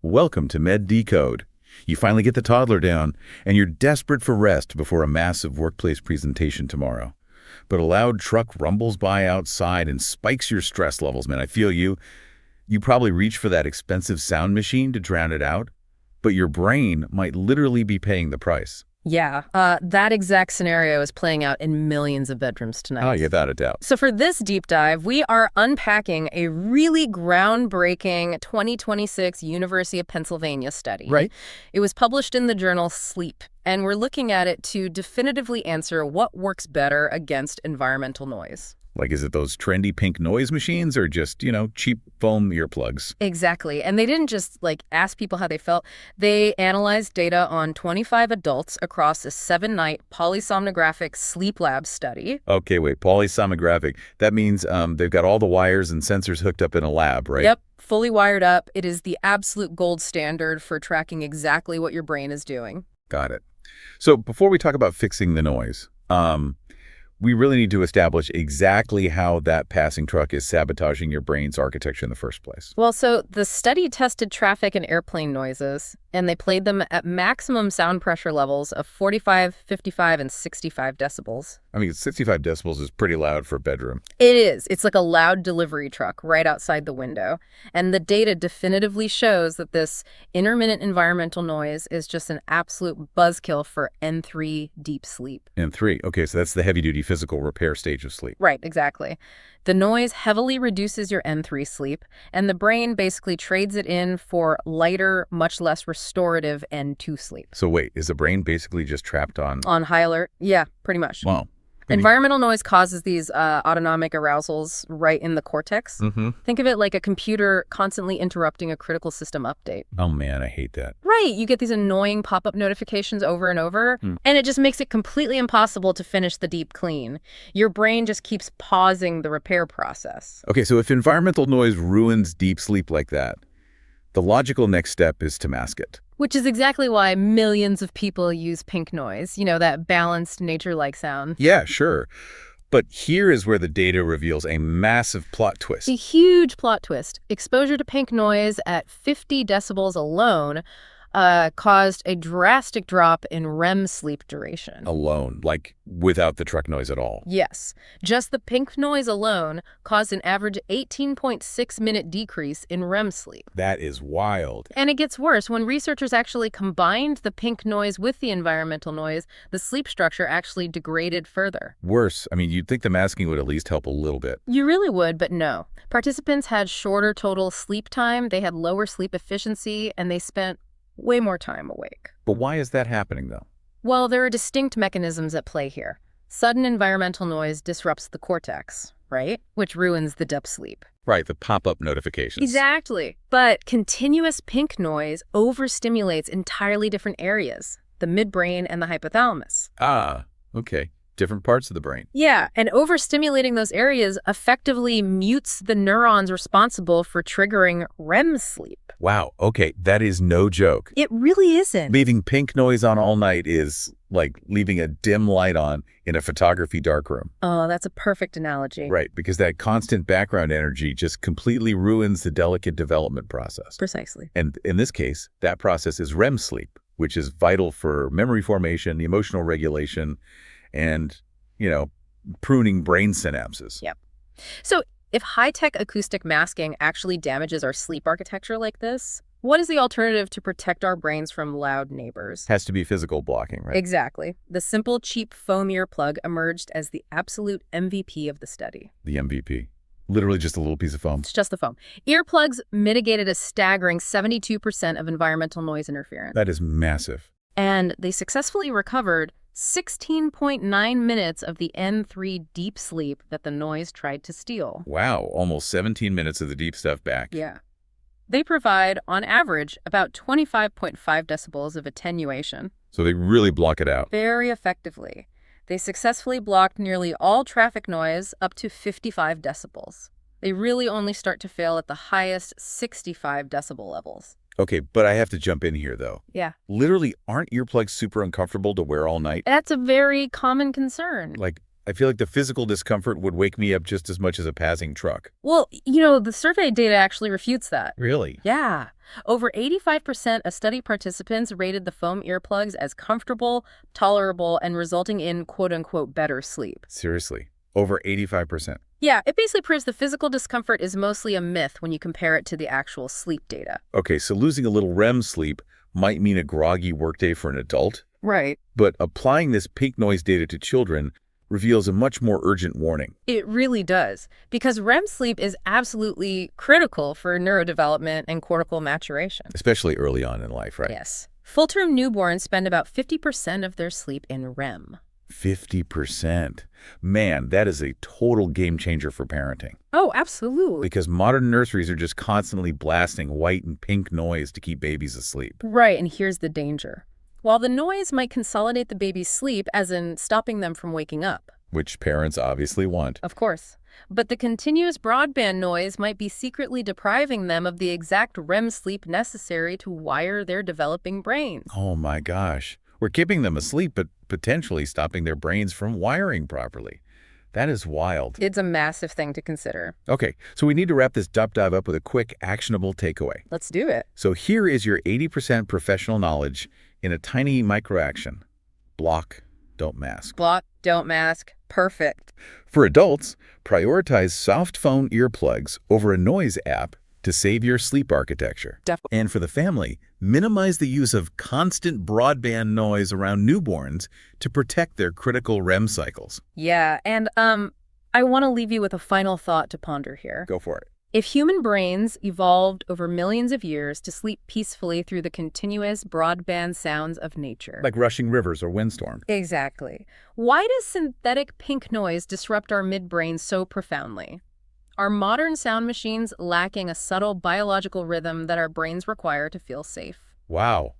Welcome to Med Decode. You finally get the toddler down, and you're desperate for rest before a massive workplace presentation tomorrow. But a loud truck rumbles by outside and spikes your stress levels, man. I feel you. You probably reach for that expensive sound machine to drown it out, but your brain might literally be paying the price. Yeah, that exact scenario is playing out in millions of bedrooms tonight. Oh, without a doubt. So for this deep dive, we are unpacking a really groundbreaking 2026 University of Pennsylvania study. Right. It was published in the journal Sleep, and we're looking at it to definitively answer what works better against environmental noise. Like, is it those trendy pink noise machines or just, cheap foam earplugs? Exactly. And they didn't just, ask people how they felt. They analyzed data on 25 adults across a 7-night polysomnographic sleep lab study. Okay, wait, polysomnographic. That means they've got all the wires and sensors hooked up in a lab, right? Yep, fully wired up. It is the absolute gold standard for tracking exactly what your brain is doing. Got it. So before we talk about fixing the noise, we really need to establish exactly how that passing truck is sabotaging your brain's architecture in the first place. Well, so the study tested traffic and airplane noises, and they played them at maximum sound pressure levels of 45, 55, and 65 decibels. I mean, 65 decibels is pretty loud for a bedroom. It is. It's like a loud delivery truck right outside the window. And the data definitively shows that this intermittent environmental noise is just an absolute buzzkill for N3 deep sleep. N3. Okay, so that's the heavy-duty physical repair stage of sleep. Right, exactly. The noise heavily reduces your N3 sleep, and the brain basically trades it in for lighter, much less restorative N2 sleep. So wait, is the brain basically just trapped on... On high alert? Yeah, pretty much. Wow. Environmental noise causes these autonomic arousals right in the cortex. Mm-hmm. Think of it like a computer constantly interrupting a critical system update. Oh, man, I hate that. Right. You get these annoying pop-up notifications over and over, and it just makes it completely impossible to finish the deep clean. Your brain just keeps pausing the repair process. Okay, so if environmental noise ruins deep sleep like that, the logical next step is to mask it. Which is exactly why millions of people use pink noise, that balanced nature-like sound. Yeah, sure. But here is where the data reveals a massive plot twist. A huge plot twist. Exposure to pink noise at 50 decibels alone caused a drastic drop in REM sleep duration. Alone, like without the truck noise at all. Yes. Just the pink noise alone caused an average 18.6-minute decrease in REM sleep. That is wild. And it gets worse. When researchers actually combined the pink noise with the environmental noise, the sleep structure actually degraded further. Worse. I mean, you'd think the masking would at least help a little bit. You really would, but no. Participants had shorter total sleep time, they had lower sleep efficiency, and they spent way more time awake. But why is that happening, though? Well, there are distinct mechanisms at play here. Sudden environmental noise disrupts the cortex, right? Which ruins the depth sleep. Right, the pop-up notifications. Exactly. But continuous pink noise overstimulates entirely different areas, the midbrain and the hypothalamus. Ah, okay. Different parts of the brain. Yeah, and overstimulating those areas effectively mutes the neurons responsible for triggering REM sleep. Wow, okay, that is no joke. It really isn't. Leaving pink noise on all night is like leaving a dim light on in a photography darkroom. Oh, that's a perfect analogy. Right, because that constant background energy just completely ruins the delicate development process. Precisely. And in this case, that process is REM sleep, which is vital for memory formation, emotional regulation, and, pruning brain synapses. Yep. So if high-tech acoustic masking actually damages our sleep architecture like this, what is the alternative to protect our brains from loud neighbors? Has to be physical blocking, right? Exactly. The simple, cheap foam earplug emerged as the absolute MVP of the study. The MVP. Literally just a little piece of foam. It's just the foam. Earplugs mitigated a staggering 72% of environmental noise interference. That is massive. And they successfully recovered 16.9 minutes of the N3 deep sleep that the noise tried to steal. Wow, almost 17 minutes of the deep stuff back. Yeah. They provide, on average, about 25.5 decibels of attenuation. So they really block it out. Very effectively. They successfully blocked nearly all traffic noise up to 55 decibels. They really only start to fail at the highest 65 decibel levels. Okay, but I have to jump in here, though. Yeah. Literally, aren't earplugs super uncomfortable to wear all night? That's a very common concern. Like, I feel like the physical discomfort would wake me up just as much as a passing truck. Well, the survey data actually refutes that. Really? Yeah. Over 85% of study participants rated the foam earplugs as comfortable, tolerable, and resulting in quote-unquote better sleep. Seriously. Over 85%. Yeah, it basically proves the physical discomfort is mostly a myth when you compare it to the actual sleep data. Okay, so losing a little REM sleep might mean a groggy workday for an adult, Right. but applying this pink noise data to children reveals a much more urgent warning. It really does, because REM sleep is absolutely critical for neurodevelopment and cortical maturation. Especially early on in life, right? Yes. Full-term newborns spend about 50% of their sleep in REM. 50%. Man, that is a total game changer for parenting. Oh, absolutely. Because modern nurseries are just constantly blasting white and pink noise to keep babies asleep. Right, and here's the danger. While the noise might consolidate the baby's sleep, as in stopping them from waking up. Which parents obviously want. Of course. But the continuous broadband noise might be secretly depriving them of the exact REM sleep necessary to wire their developing brains. Oh my gosh. We're keeping them asleep, but potentially stopping their brains from wiring properly. That is wild. It's a massive thing to consider. Okay, so we need to wrap this deep dive up with a quick, actionable takeaway. Let's do it. So here is your 80% professional knowledge in a tiny micro-action. Block, don't mask. Block, don't mask. Perfect. For adults, prioritize soft phone earplugs over a noise app to save your sleep architecture. Definitely. And for the family, minimize the use of constant broadband noise around newborns to protect their critical REM cycles. Yeah, and I want to leave you with a final thought to ponder here. Go for it. If human brains evolved over millions of years to sleep peacefully through the continuous broadband sounds of nature. Like rushing rivers or windstorm. Exactly. Why does synthetic pink noise disrupt our midbrain so profoundly? Are modern sound machines lacking a subtle biological rhythm that our brains require to feel safe? Wow.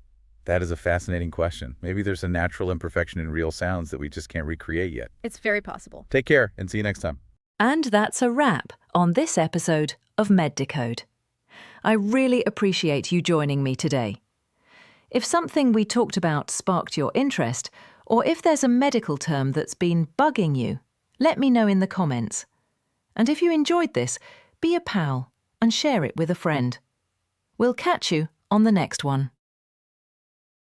That is a fascinating question. Maybe there's a natural imperfection in real sounds that we just can't recreate yet. It's very possible. Take care and see you next time. And that's a wrap on this episode of MedDecode. I really appreciate you joining me today. If something we talked about sparked your interest, or if there's a medical term that's been bugging you, let me know in the comments. And if you enjoyed this, be a pal and share it with a friend. We'll catch you on the next one.